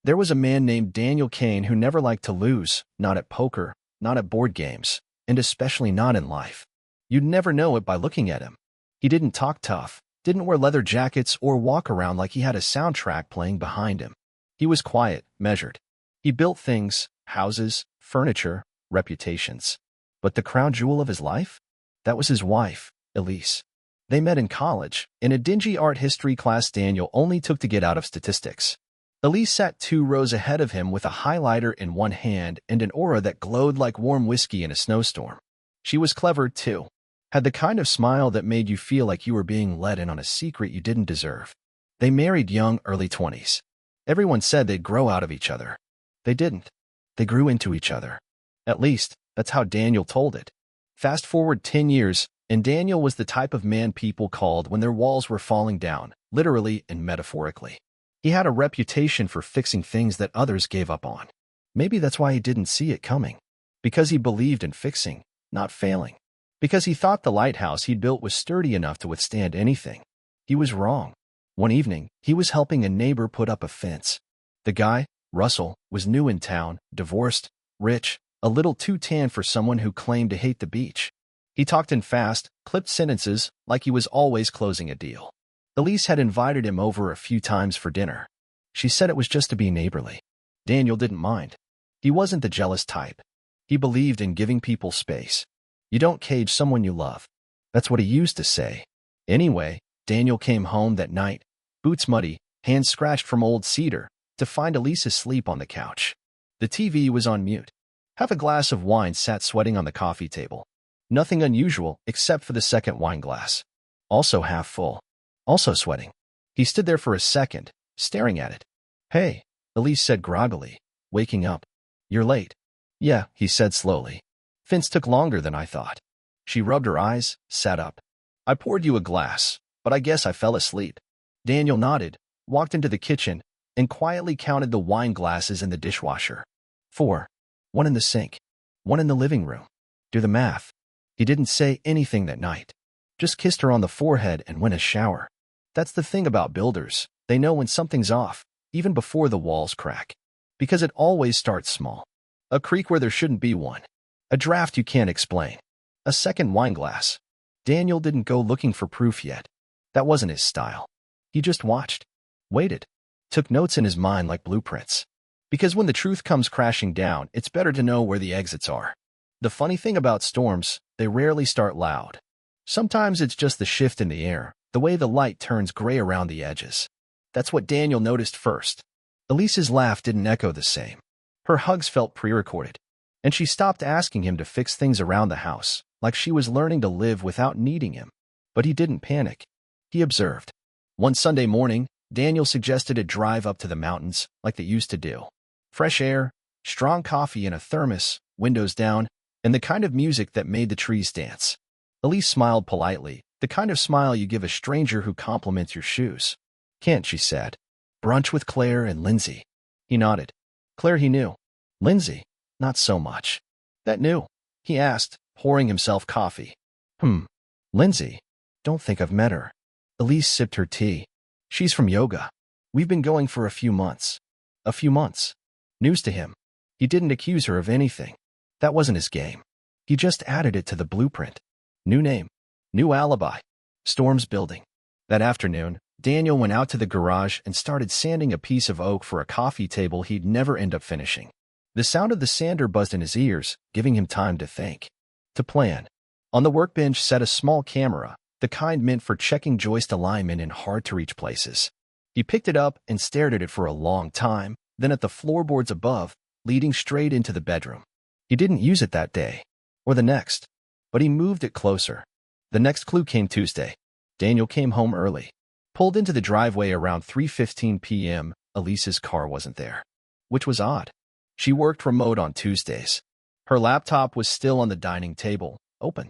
There was a man named Daniel Kane who never liked to lose, not at poker, not at board games, and especially not in life. You'd never know it by looking at him. He didn't talk tough, didn't wear leather jackets or walk around like he had a soundtrack playing behind him. He was quiet, measured. He built things, houses, furniture, reputations. But the crown jewel of his life? That was his wife, Elise. They met in college, in a dingy art history class Daniel only took to get out of statistics. Elise sat 2 rows ahead of him with a highlighter in one hand and an aura that glowed like warm whiskey in a snowstorm. She was clever, too. Had the kind of smile that made you feel like you were being let in on a secret you didn't deserve. They married young, early 20s. Everyone said they'd grow out of each other. They didn't. They grew into each other. At least, that's how Daniel told it. Fast forward 10 years, and Daniel was the type of man people called when their walls were falling down, literally and metaphorically. He had a reputation for fixing things that others gave up on. Maybe that's why he didn't see it coming. Because he believed in fixing, not failing. Because he thought the lighthouse he'd built was sturdy enough to withstand anything. He was wrong. One evening, he was helping a neighbor put up a fence. The guy, Russell, was new in town, divorced, rich, a little too tan for someone who claimed to hate the beach. He talked in fast, clipped sentences like he was always closing a deal. Elise had invited him over a few times for dinner. She said it was just to be neighborly. Daniel didn't mind. He wasn't the jealous type. He believed in giving people space. You don't cage someone you love. That's what he used to say. Anyway, Daniel came home that night, boots muddy, hands scratched from old cedar, to find Elise asleep on the couch. The TV was on mute. Half a glass of wine sat sweating on the coffee table. Nothing unusual except for the second wine glass. Also half full. Also sweating. He stood there for a second, staring at it. "Hey," Elise said groggily, waking up. "You're late." "Yeah," he said slowly. "Fence took longer than I thought." She rubbed her eyes, sat up. "I poured you a glass, but I guess I fell asleep." Daniel nodded, walked into the kitchen, and quietly counted the wine glasses in the dishwasher. 4. 1 in the sink. 1 in the living room. Do the math. He didn't say anything that night. Just kissed her on the forehead and went a shower. That's the thing about builders. They know when something's off, even before the walls crack. Because it always starts small. A creak where there shouldn't be one. A draft you can't explain. A second wine glass. Daniel didn't go looking for proof yet. That wasn't his style. He just watched. Waited. Took notes in his mind like blueprints. Because when the truth comes crashing down, it's better to know where the exits are. The funny thing about storms, they rarely start loud. Sometimes it's just the shift in the air, the way the light turns gray around the edges. That's what Daniel noticed first. Elise's laugh didn't echo the same. Her hugs felt pre-recorded. And she stopped asking him to fix things around the house, like she was learning to live without needing him. But he didn't panic. He observed. One Sunday morning, Daniel suggested a drive up to the mountains, like they used to do. Fresh air, strong coffee in a thermos, windows down, and the kind of music that made the trees dance. Elise smiled politely, the kind of smile you give a stranger who compliments your shoes. "Can't," she said. "Brunch with Claire and Lindsay." He nodded. Claire he knew. Lindsay, not so much. "That new?" he asked, pouring himself coffee. Lindsay? Don't think I've met her." Elise sipped her tea. "She's from yoga. We've been going for a few months." A few months. News to him. He didn't accuse her of anything. That wasn't his game. He just added it to the blueprint. New name. New alibi. Storms building. That afternoon, Daniel went out to the garage and started sanding a piece of oak for a coffee table he'd never end up finishing. The sound of the sander buzzed in his ears, giving him time to think. To plan. On the workbench sat a small camera, the kind meant for checking joist alignment in hard-to-reach places. He picked it up and stared at it for a long time, then at the floorboards above, leading straight into the bedroom. He didn't use it that day, or the next, but he moved it closer. The next clue came Tuesday. Daniel came home early. Pulled into the driveway around 3:15 p.m. Elise's car wasn't there, which was odd. She worked remote on Tuesdays. Her laptop was still on the dining table, open.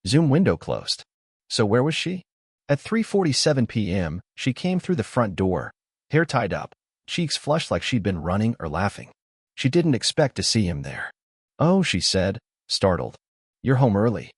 Zoom window closed. So where was she? At 3:47 p.m., she came through the front door, hair tied up, cheeks flushed like she'd been running or laughing. She didn't expect to see him there. "Oh," she said, startled. "You're home early."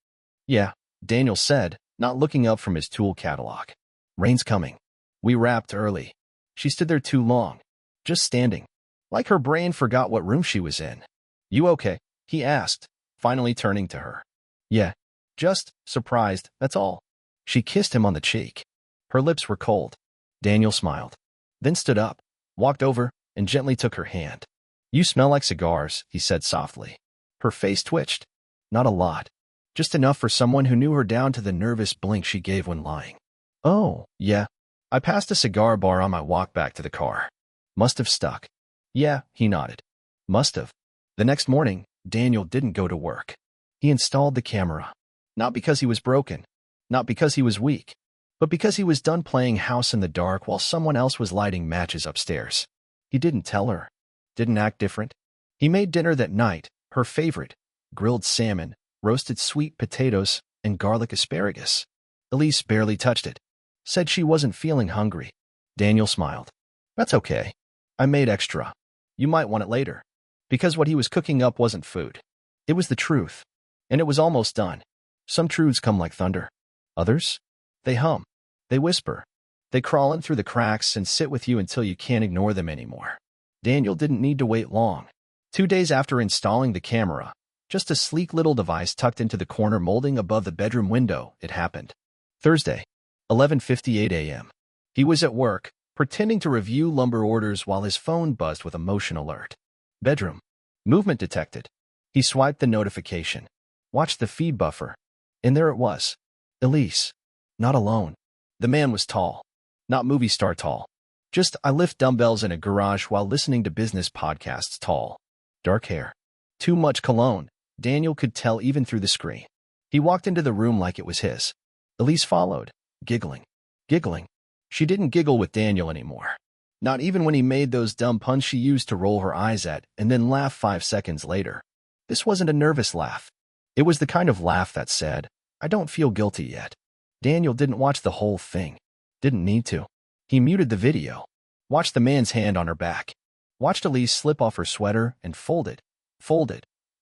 "Yeah," Daniel said, not looking up from his tool catalog. "Rain's coming." "We wrapped early." She stood there too long. Just standing. Like her brain forgot what room she was in. "You okay?" he asked, finally turning to her. "Yeah. Just surprised, that's all." She kissed him on the cheek. Her lips were cold. Daniel smiled, then stood up, walked over, and gently took her hand. "You smell like cigars," he said softly. Her face twitched. Not a lot. Just enough for someone who knew her down to the nervous blink she gave when lying. "Oh, yeah. I passed a cigar bar on my walk back to the car. Must have stuck." "Yeah," he nodded. "Must have." The next morning, Daniel didn't go to work. He installed the camera. Not because he was broken, not because he was weak, but because he was done playing house in the dark while someone else was lighting matches upstairs. He didn't tell her, didn't act different. He made dinner that night, her favorite: grilled salmon, roasted sweet potatoes, and garlic asparagus. Elise barely touched it, said she wasn't feeling hungry. Daniel smiled. "That's okay. I made extra. You might want it later." Because what he was cooking up wasn't food. It was the truth. And it was almost done. Some truths come like thunder. Others? They hum. They whisper. They crawl in through the cracks and sit with you until you can't ignore them anymore. Daniel didn't need to wait long. 2 days after installing the camera, just a sleek little device tucked into the corner molding above the bedroom window, it happened. Thursday, 11:58 a.m. He was at work, pretending to review lumber orders while his phone buzzed with a motion alert. Bedroom. Movement detected. He swiped the notification, watched the feed buffer, and there it was. Elise. Not alone. The man was tall. Not movie star tall. Just I lift dumbbells in a garage while listening to business podcasts tall. Dark hair. Too much cologne. Daniel could tell even through the screen. He walked into the room like it was his. Elise followed, giggling. Giggling. She didn't giggle with Daniel anymore. Not even when he made those dumb puns she used to roll her eyes at and then laugh 5 seconds later. This wasn't a nervous laugh. It was the kind of laugh that said, "I don't feel guilty yet." Daniel didn't watch the whole thing. Didn't need to. He muted the video. Watched the man's hand on her back. Watched Elise slip off her sweater and fold it.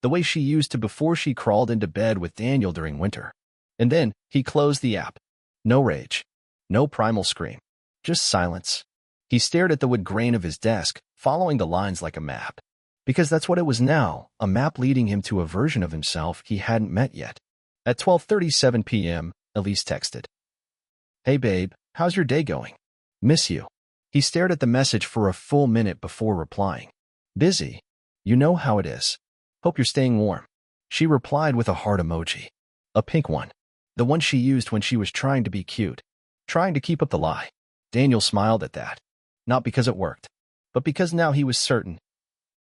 The way she used to before she crawled into bed with Daniel during winter. And then he closed the app. No rage. No primal scream. Just silence. He stared at the wood grain of his desk, following the lines like a map. Because that's what it was now, a map leading him to a version of himself he hadn't met yet. At 12:37 p.m., Elise texted. "Hey babe, how's your day going? Miss you." He stared at the message for a full minute before replying. "Busy. You know how it is. Hope you're staying warm." She replied with a heart emoji. A pink one. The one she used when she was trying to be cute. Trying to keep up the lie. Daniel smiled at that. Not because it worked, but because now he was certain.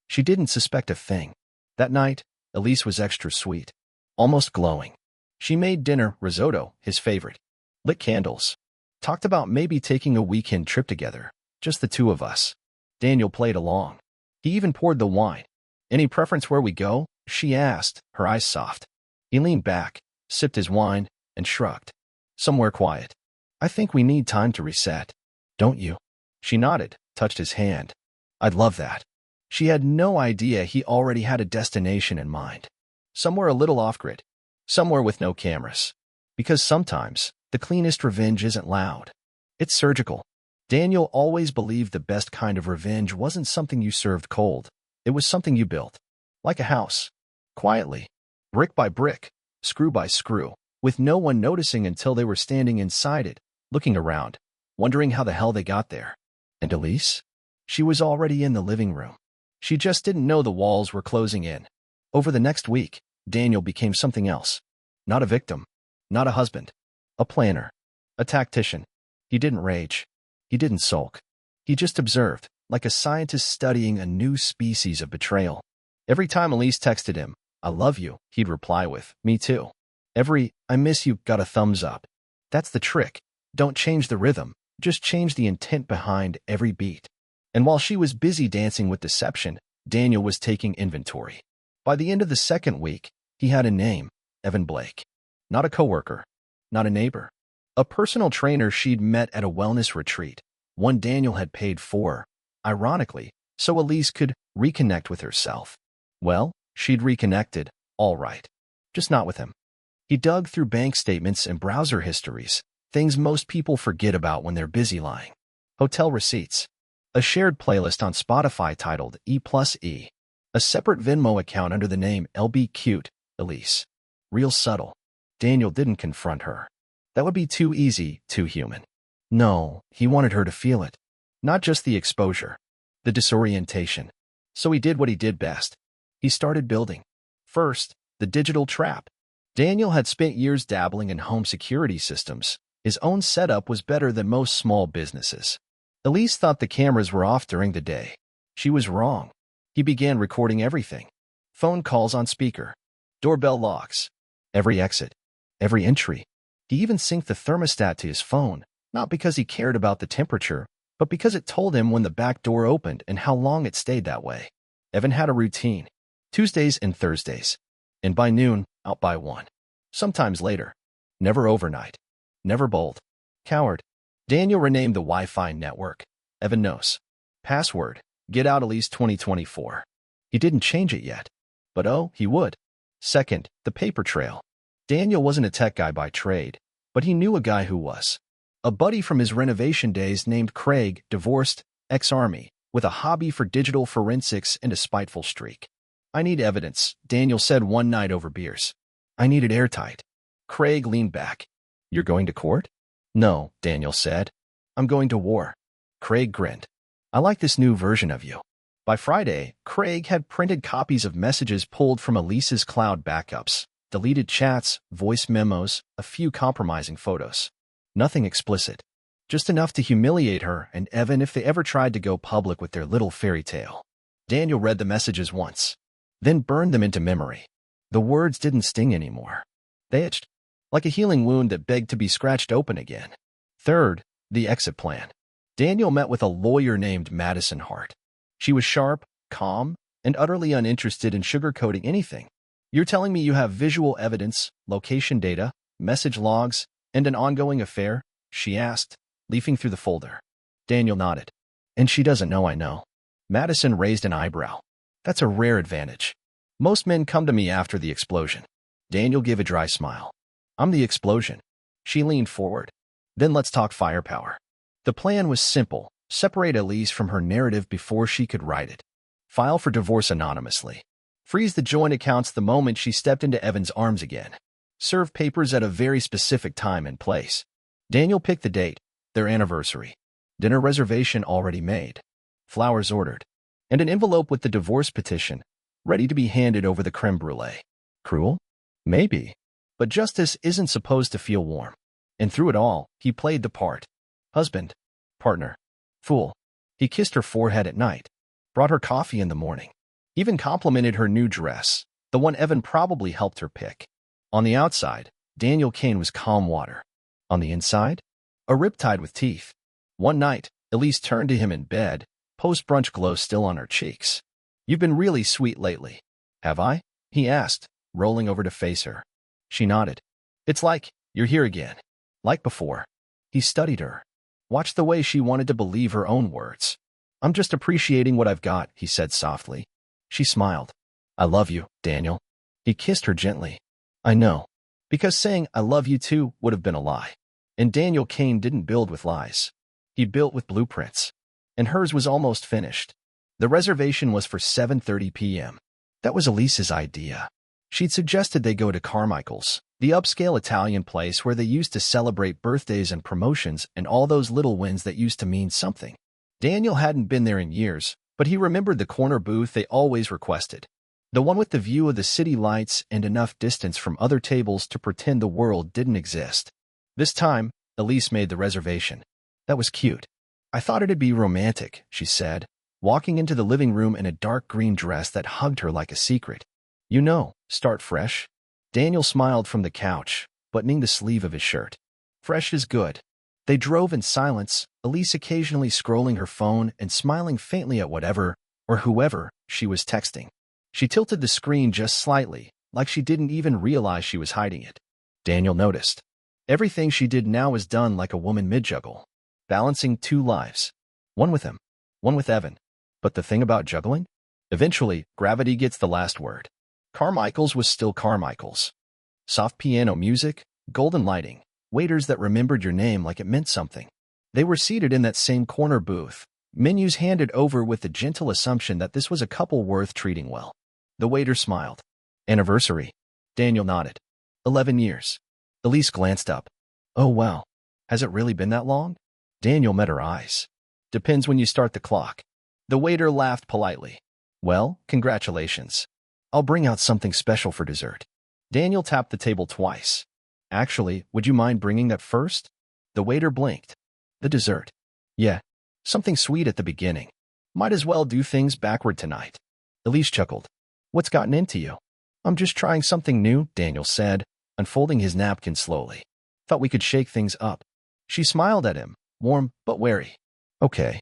She didn't suspect a thing. That night, Elise was extra sweet. Almost glowing. She made dinner, risotto, his favorite. Lit candles. Talked about maybe taking a weekend trip together. Just the two of us. Daniel played along. He even poured the wine. "Any preference where we go?" she asked, her eyes soft. He leaned back, sipped his wine, and shrugged. "Somewhere quiet. I think we need time to reset. Don't you?" She nodded, touched his hand. "I'd love that." She had no idea he already had a destination in mind. Somewhere a little off-grid. Somewhere with no cameras. Because sometimes, the cleanest revenge isn't loud. It's surgical. Daniel always believed the best kind of revenge wasn't something you served cold. It was something you built. Like a house. Quietly. Brick by brick. Screw by screw. With no one noticing until they were standing inside it, looking around, wondering how the hell they got there. And Elise? She was already in the living room. She just didn't know the walls were closing in. Over the next week, Daniel became something else. Not a victim. Not a husband. A planner. A tactician. He didn't rage. He didn't sulk. He just observed, like a scientist studying a new species of betrayal. Every time Elise texted him, "I love you," he'd reply with, "Me too." Every "I miss you" got a thumbs up. That's the trick. Don't change the rhythm. Just change the intent behind every beat. And while she was busy dancing with deception, Daniel was taking inventory. By the end of the second week, he had a name, Evan Blake. Not a coworker. Not a neighbor. A personal trainer she'd met at a wellness retreat, one Daniel had paid for, ironically, so Elise could reconnect with herself. Well, she'd reconnected, all right. Just not with him. He dug through bank statements and browser histories, things most people forget about when they're busy lying. Hotel receipts. a shared playlist on Spotify titled E plus E, a separate Venmo account under the name LB Cute, Elise. Real subtle. Daniel didn't confront her. That would be too easy, too human. No, he wanted her to feel it. Not just the exposure, the disorientation. So he did what he did best. He started building. First, the digital trap. Daniel had spent years dabbling in home security systems. His own setup was better than most small businesses. Elise thought the cameras were off during the day. She was wrong. He began recording everything. Phone calls on speaker. Doorbell logs. Every exit. Every entry. He even synced the thermostat to his phone, not because he cared about the temperature, but because it told him when the back door opened and how long it stayed that way. Evan had a routine. Tuesdays and Thursdays. And by noon, out by 1. Sometimes later. Never overnight. Never bold. Coward. Daniel renamed the Wi-Fi network. Evan knows. Password. Get out Elise 2024. He didn't change it yet. But oh, he would. Second, the paper trail. Daniel wasn't a tech guy by trade, but he knew a guy who was. A buddy from his renovation days named Craig, divorced, ex-army, with a hobby for digital forensics and a spiteful streak. I need evidence, Daniel said one night over beers. I need it airtight. Craig leaned back. You're going to court? No, Daniel said. I'm going to war. Craig grinned. I like this new version of you. By Friday, Craig had printed copies of messages pulled from Elise's cloud backups, deleted chats, voice memos, a few compromising photos. Nothing explicit. Just enough to humiliate her and Evan if they ever tried to go public with their little fairy tale. Daniel read the messages once, then burned them into memory. The words didn't sting anymore. They itched, like a healing wound that begged to be scratched open again. Third, the exit plan. Daniel met with a lawyer named Madison Hart. She was sharp, calm, and utterly uninterested in sugarcoating anything. You're telling me you have visual evidence, location data, message logs, and an ongoing affair? She asked, leafing through the folder. Daniel nodded. And she doesn't know I know. Madison raised an eyebrow. That's a rare advantage. Most men come to me after the explosion. Daniel gave a dry smile. I'm the explosion. She leaned forward. Then let's talk firepower. The plan was simple. Separate Elise from her narrative before she could write it. File for divorce anonymously. Freeze the joint accounts the moment she stepped into Evan's arms again. Serve papers at a very specific time and place. Daniel picked the date, their anniversary. Dinner reservation already made. Flowers ordered. And an envelope with the divorce petition, ready to be handed over the creme brulee. Cruel? Maybe. But justice isn't supposed to feel warm. And through it all, he played the part. Husband. Partner. Fool. He kissed her forehead at night. Brought her coffee in the morning. Even complimented her new dress, the one Evan probably helped her pick. On the outside, Daniel Kane was calm water. On the inside, a riptide with teeth. One night, Elise turned to him in bed, post-brunch glow still on her cheeks. You've been really sweet lately. Have I? He asked, rolling over to face her. She nodded. It's like, you're here again. Like before. He studied her. Watched the way she wanted to believe her own words. I'm just appreciating what I've got, he said softly. She smiled. I love you, Daniel. He kissed her gently. I know. Because saying I love you too would have been a lie. And Daniel Kane didn't build with lies. He built with blueprints. And hers was almost finished. The reservation was for 7:30 p.m. That was Elise's idea. She'd suggested they go to Carmichael's, the upscale Italian place where they used to celebrate birthdays and promotions and all those little wins that used to mean something. Daniel hadn't been there in years, but he remembered the corner booth they always requested. The one with the view of the city lights and enough distance from other tables to pretend the world didn't exist. This time, Elise made the reservation. That was cute. I thought it'd be romantic, she said, walking into the living room in a dark green dress that hugged her like a secret. You know, start fresh. Daniel smiled from the couch, buttoning the sleeve of his shirt. Fresh is good. They drove in silence, Elise occasionally scrolling her phone and smiling faintly at whatever, or whoever, she was texting. She tilted the screen just slightly, like she didn't even realize she was hiding it. Daniel noticed. Everything she did now was done like a woman mid-juggle, balancing two lives. One with him, one with Evan. But the thing about juggling? Eventually, gravity gets the last word. Carmichael's was still Carmichael's. Soft piano music, golden lighting, waiters that remembered your name like it meant something. They were seated in that same corner booth, Menus handed over with the gentle assumption that this was a couple worth treating well. The waiter smiled. Anniversary. Daniel nodded. 11 years. Elise glanced up. Oh, wow. Has it really been that long? Daniel met her eyes. Depends when you start the clock. The waiter laughed politely. Well, congratulations. I'll bring out something special for dessert. Daniel tapped the table twice. Actually, would you mind bringing that first? The waiter blinked. The dessert. Yeah, something sweet at the beginning. Might as well do things backward tonight. Elise chuckled. What's gotten into you? I'm just trying something new, Daniel said, unfolding his napkin slowly. Thought we could shake things up. She smiled at him, warm but wary. Okay.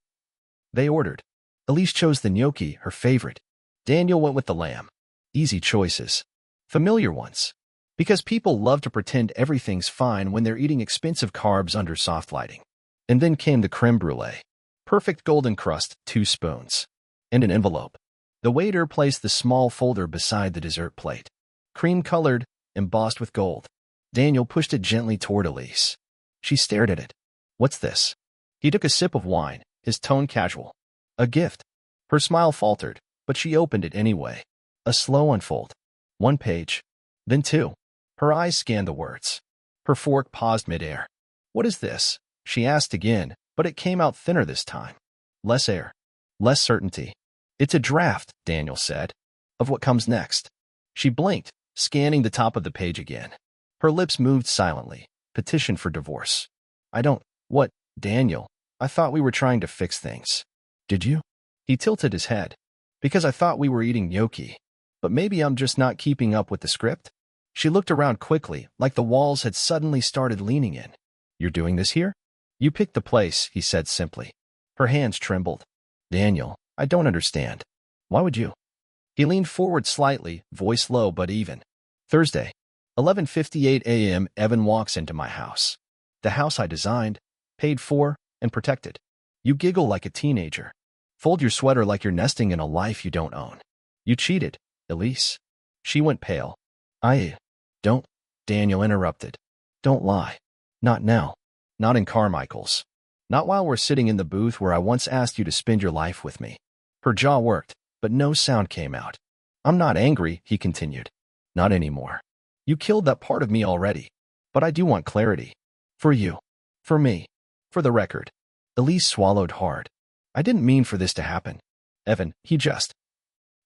They ordered. Elise chose the gnocchi, her favorite. Daniel went with the lamb. Easy choices. Familiar ones. Because people love to pretend everything's fine when they're eating expensive carbs under soft lighting. And then came the creme brulee. Perfect golden crust, 2 spoons. And an envelope. The waiter placed the small folder beside the dessert plate. Cream-colored, embossed with gold. Daniel pushed it gently toward Elise. She stared at it. What's this? He took a sip of wine, his tone casual. A gift. Her smile faltered, but she opened it anyway. A slow unfold. 1 page. Then 2. Her eyes scanned the words. Her fork paused midair. What is this? She asked again, but it came out thinner this time. Less air. Less certainty. It's a draft, Daniel said. Of what comes next. She blinked, scanning the top of the page again. Her lips moved silently. Petition for divorce. What, Daniel? I thought we were trying to fix things. Did you? He tilted his head. Because I thought we were eating gnocchi. But maybe I'm just not keeping up with the script? She looked around quickly, like the walls had suddenly started leaning in. You're doing this here? You picked the place, he said simply. Her hands trembled. Daniel, I don't understand. Why would you? He leaned forward slightly, voice low but even. Thursday, 11:58 a.m. Evan walks into my house. The house I designed, paid for, and protected. You giggle like a teenager. Fold your sweater like you're nesting in a life you don't own. You cheated, Elise. She went pale. Don't, Daniel interrupted. Don't lie. Not now. Not in Carmichael's. Not while we're sitting in the booth where I once asked you to spend your life with me. Her jaw worked, but no sound came out. I'm not angry, he continued. Not anymore. You killed that part of me already. But I do want clarity. For you. For me. For the record. Elise swallowed hard. I didn't mean for this to happen. Evan, he just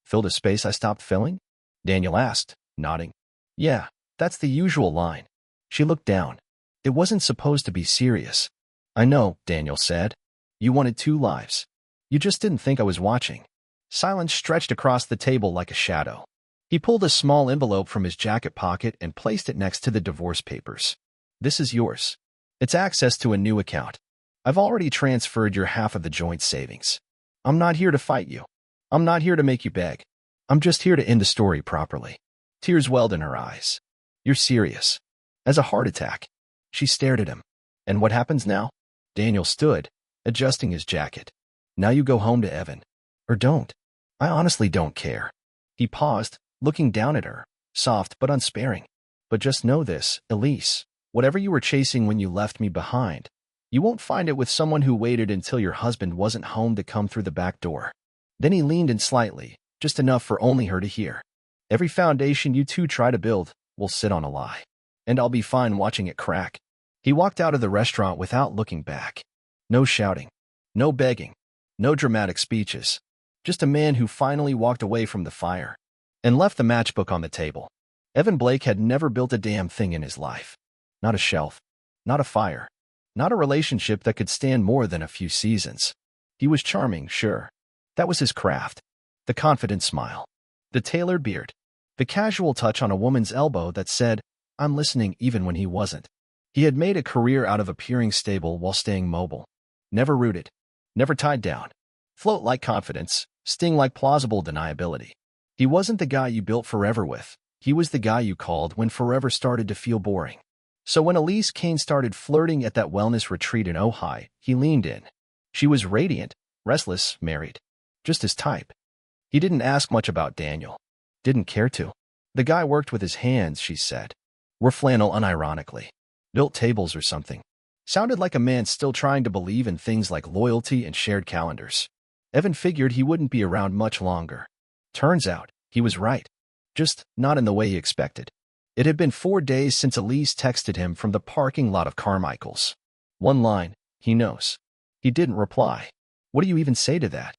filled a space I stopped filling? Daniel asked, nodding. Yeah, that's the usual line. She looked down. It wasn't supposed to be serious. I know, Daniel said. You wanted 2 lives. You just didn't think I was watching. Silence stretched across the table like a shadow. He pulled a small envelope from his jacket pocket and placed it next to the divorce papers. This is yours. It's access to a new account. I've already transferred your half of the joint savings. I'm not here to fight you. I'm not here to make you beg. I'm just here to end the story properly. Tears welled in her eyes. You're serious. As a heart attack. She stared at him. And what happens now? Daniel stood, adjusting his jacket. Now you go home to Evan. Or don't. I honestly don't care. He paused, looking down at her, soft but unsparing. But just know this, Elise. Whatever you were chasing when you left me behind, you won't find it with someone who waited until your husband wasn't home to come through the back door. Then he leaned in slightly, just enough for only her to hear. Every foundation you two try to build will sit on a lie. And I'll be fine watching it crack. He walked out of the restaurant without looking back. No shouting. No begging. No dramatic speeches. Just a man who finally walked away from the fire and left the matchbook on the table. Evan Blake had never built a damn thing in his life. Not a shelf. Not a fire. Not a relationship that could stand more than a few seasons. He was charming, sure. That was his craft. The confident smile. The tailored beard. The casual touch on a woman's elbow that said, I'm listening even when he wasn't. He had made a career out of appearing stable while staying mobile. Never rooted. Never tied down. Float like confidence. Sting like plausible deniability. He wasn't the guy you built forever with. He was the guy you called when forever started to feel boring. So when Elise Kane started flirting at that wellness retreat in Ojai, he leaned in. She was radiant, restless, married. Just his type. He didn't ask much about Daniel. Didn't care to. The guy worked with his hands, she said. Wore flannel unironically. Built tables or something. Sounded like a man still trying to believe in things like loyalty and shared calendars. Evan figured he wouldn't be around much longer. Turns out, he was right. Just not in the way he expected. It had been 4 days since Elise texted him from the parking lot of Carmichael's. One line, he knows. He didn't reply. What do you even say to that?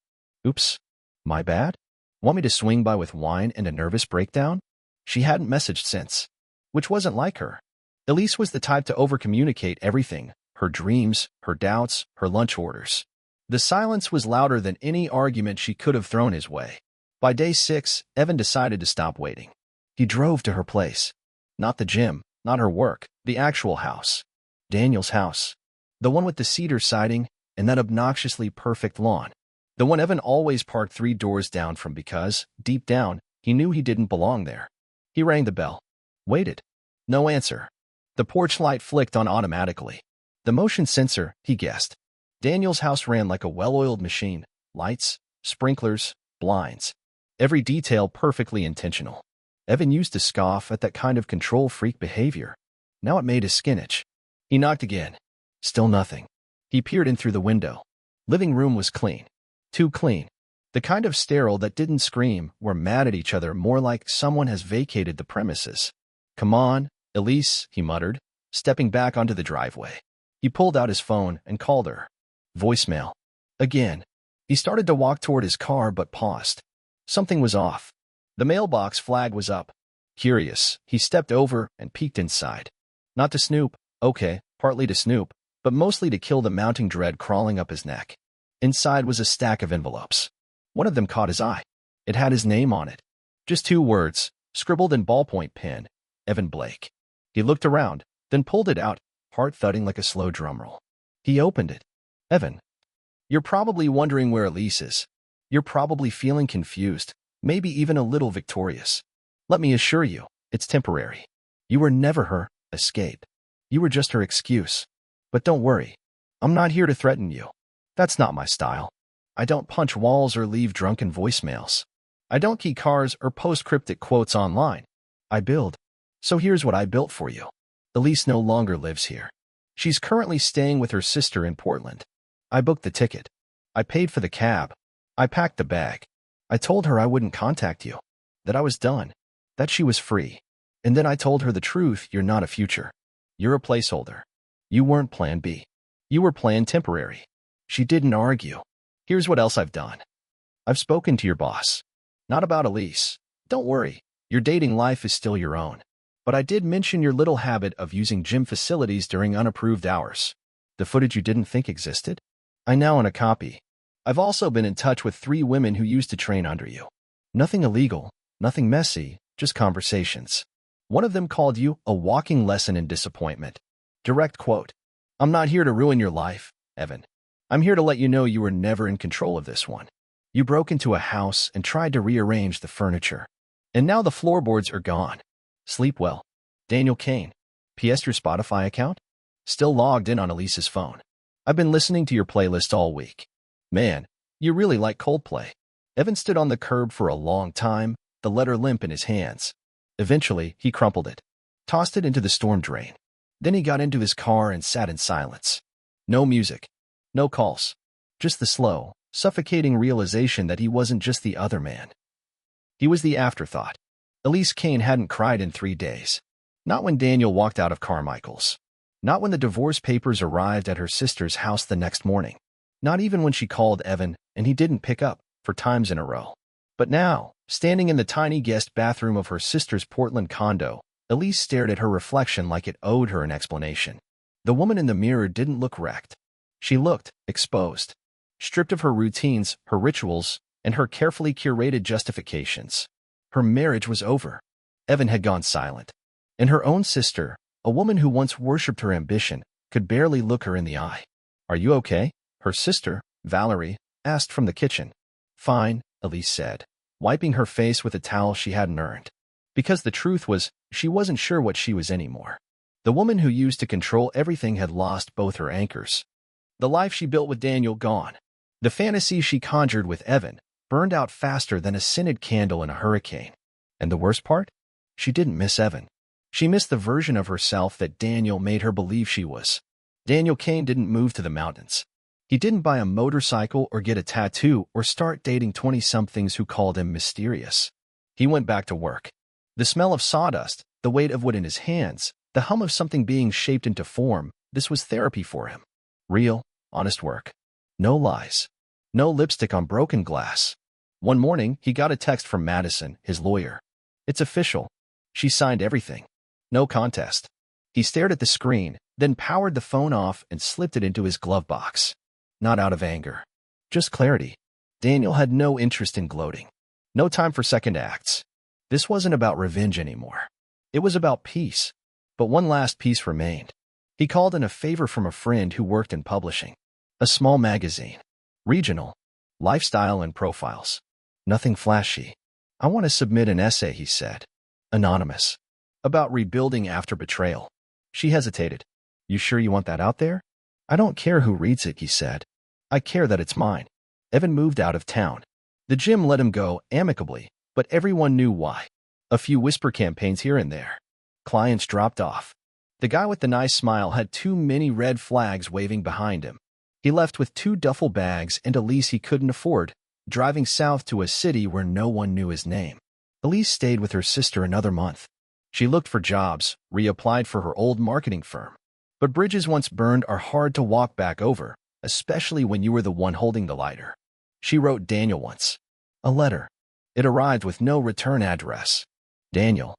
Oops. My bad? Want me to swing by with wine and a nervous breakdown? She hadn't messaged since. Which wasn't like her. Elise was the type to overcommunicate everything, her dreams, her doubts, her lunch orders. The silence was louder than any argument she could have thrown his way. By day 6, Evan decided to stop waiting. He drove to her place. Not the gym, not her work, the actual house. Daniel's house. The one with the cedar siding and that obnoxiously perfect lawn. The one Evan always parked 3 doors down from because, deep down, he knew he didn't belong there. He rang the bell. Waited. No answer. The porch light flicked on automatically. The motion sensor, he guessed. Daniel's house ran like a well-oiled machine. Lights, sprinklers, blinds. Every detail perfectly intentional. Evan used to scoff at that kind of control-freak behavior. Now it made his skin itch. He knocked again. Still nothing. He peered in through the window. Living room was clean. Too clean. The kind of sterile that didn't scream, were mad at each other, more like someone has vacated the premises. Come on, Elise, he muttered, stepping back onto the driveway. He pulled out his phone and called her. Voicemail. Again. He started to walk toward his car but paused. Something was off. The mailbox flag was up. Curious, he stepped over and peeked inside. Not to snoop, okay, partly to snoop, but mostly to kill the mounting dread crawling up his neck. Inside was a stack of envelopes. One of them caught his eye. It had his name on it. Just 2 words, scribbled in ballpoint pen, Evan Blake. He looked around, then pulled it out, heart thudding like a slow drumroll. He opened it. Evan. You're probably wondering where Elise is. You're probably feeling confused, maybe even a little victorious. Let me assure you, it's temporary. You were never her escape. You were just her excuse. But don't worry. I'm not here to threaten you. That's not my style. I don't punch walls or leave drunken voicemails. I don't key cars or post cryptic quotes online. I build. So here's what I built for you. Elise no longer lives here. She's currently staying with her sister in Portland. I booked the ticket. I paid for the cab. I packed the bag. I told her I wouldn't contact you. That I was done. That she was free. And then I told her the truth, you're not a future. You're a placeholder. You weren't plan B. You were plan temporary. She didn't argue. Here's what else I've done. I've spoken to your boss. Not about Elise. Don't worry. Your dating life is still your own. But I did mention your little habit of using gym facilities during unapproved hours. The footage you didn't think existed? I now own a copy. I've also been in touch with 3 women who used to train under you. Nothing illegal, nothing messy, just conversations. One of them called you a walking lesson in disappointment. Direct quote. I'm not here to ruin your life, Evan. I'm here to let you know you were never in control of this one. You broke into a house and tried to rearrange the furniture. And now the floorboards are gone. Sleep well. Daniel Kane. PS. Your Spotify account? Still logged in on Elise's phone. I've been listening to your playlist all week. Man, you really like Coldplay. Evan stood on the curb for a long time, the letter limp in his hands. Eventually, he crumpled it, tossed it into the storm drain. Then he got into his car and sat in silence. No music. No calls. Just the slow, suffocating realization that he wasn't just the other man. He was the afterthought. Elise Kane hadn't cried in 3 days. Not when Daniel walked out of Carmichael's. Not when the divorce papers arrived at her sister's house the next morning. Not even when she called Evan and he didn't pick up, for times in a row. But now, standing in the tiny guest bathroom of her sister's Portland condo, Elise stared at her reflection like it owed her an explanation. The woman in the mirror didn't look wrecked. She looked exposed. Stripped of her routines, her rituals, and her carefully curated justifications. Her marriage was over. Evan had gone silent. And her own sister, a woman who once worshipped her ambition, could barely look her in the eye. Are you okay? Her sister, Valerie, asked from the kitchen. Fine, Elise said, wiping her face with a towel she hadn't earned. Because the truth was, she wasn't sure what she was anymore. The woman who used to control everything had lost both her anchors. The life she built with Daniel gone. The fantasy she conjured with Evan burned out faster than a scented candle in a hurricane. And the worst part? She didn't miss Evan. She missed the version of herself that Daniel made her believe she was. Daniel Kane didn't move to the mountains. He didn't buy a motorcycle or get a tattoo or start dating 20-somethings who called him mysterious. He went back to work. The smell of sawdust, the weight of wood in his hands, the hum of something being shaped into form, this was therapy for him. Real, honest work. No lies. No lipstick on broken glass. One morning, he got a text from Madison, his lawyer. It's official. She signed everything. No contest. He stared at the screen, then powered the phone off and slipped it into his glove box. Not out of anger. Just clarity. Daniel had no interest in gloating. No time for second acts. This wasn't about revenge anymore. It was about peace. But one last piece remained. He called in a favor from a friend who worked in publishing. A small magazine. Regional. Lifestyle and profiles. Nothing flashy. I want to submit an essay, he said. Anonymous. About rebuilding after betrayal. She hesitated. You sure you want that out there? I don't care who reads it, he said. I care that it's mine. Evan moved out of town. The gym let him go amicably, but everyone knew why. A few whisper campaigns here and there. Clients dropped off. The guy with the nice smile had too many red flags waving behind him. He left with 2 duffel bags and a lease he couldn't afford, driving south to a city where no one knew his name. Elise stayed with her sister another month. She looked for jobs, reapplied for her old marketing firm. But bridges once burned are hard to walk back over, especially when you were the one holding the lighter. She wrote Daniel once. A letter. It arrived with no return address. Daniel,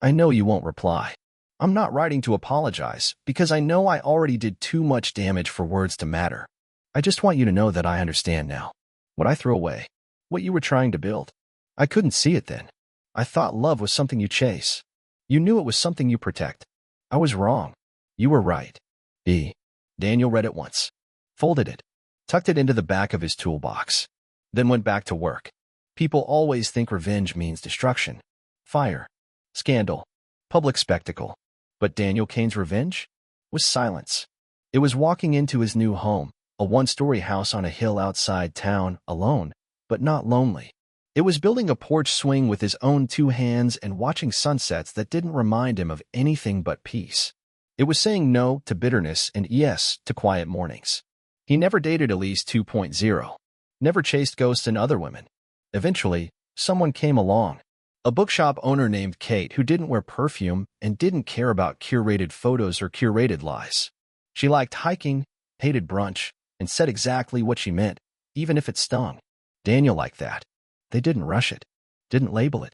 I know you won't reply. I'm not writing to apologize, because I know I already did too much damage for words to matter. I just want you to know that I understand now. What I threw away. What you were trying to build. I couldn't see it then. I thought love was something you chase. You knew it was something you protect. I was wrong. You were right. B. Daniel read it once. Folded it. Tucked it into the back of his toolbox. Then went back to work. People always think revenge means destruction. Fire. Scandal. Public spectacle. But Daniel Kane's revenge was silence. It was walking into his new home, a 1-story house on a hill outside town, alone, but not lonely. It was building a porch swing with his own 2 hands and watching sunsets that didn't remind him of anything but peace. It was saying no to bitterness and yes to quiet mornings. He never dated Elise 2.0. Never chased ghosts in other women. Eventually, someone came along. A bookshop owner named Kate who didn't wear perfume and didn't care about curated photos or curated lies. She liked hiking, hated brunch, and said exactly what she meant, even if it stung. Daniel liked that. They didn't rush it, didn't label it.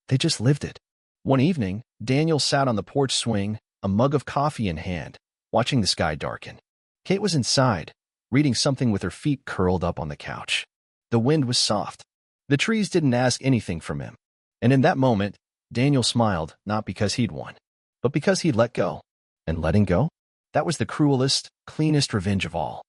They just lived it. One evening, Daniel sat on the porch swing, a mug of coffee in hand, watching the sky darken. Kate was inside, reading something with her feet curled up on the couch. The wind was soft. The trees didn't ask anything from him. And in that moment, Daniel smiled, not because he'd won, but because he'd let go. And letting go? That was the cruelest, cleanest revenge of all.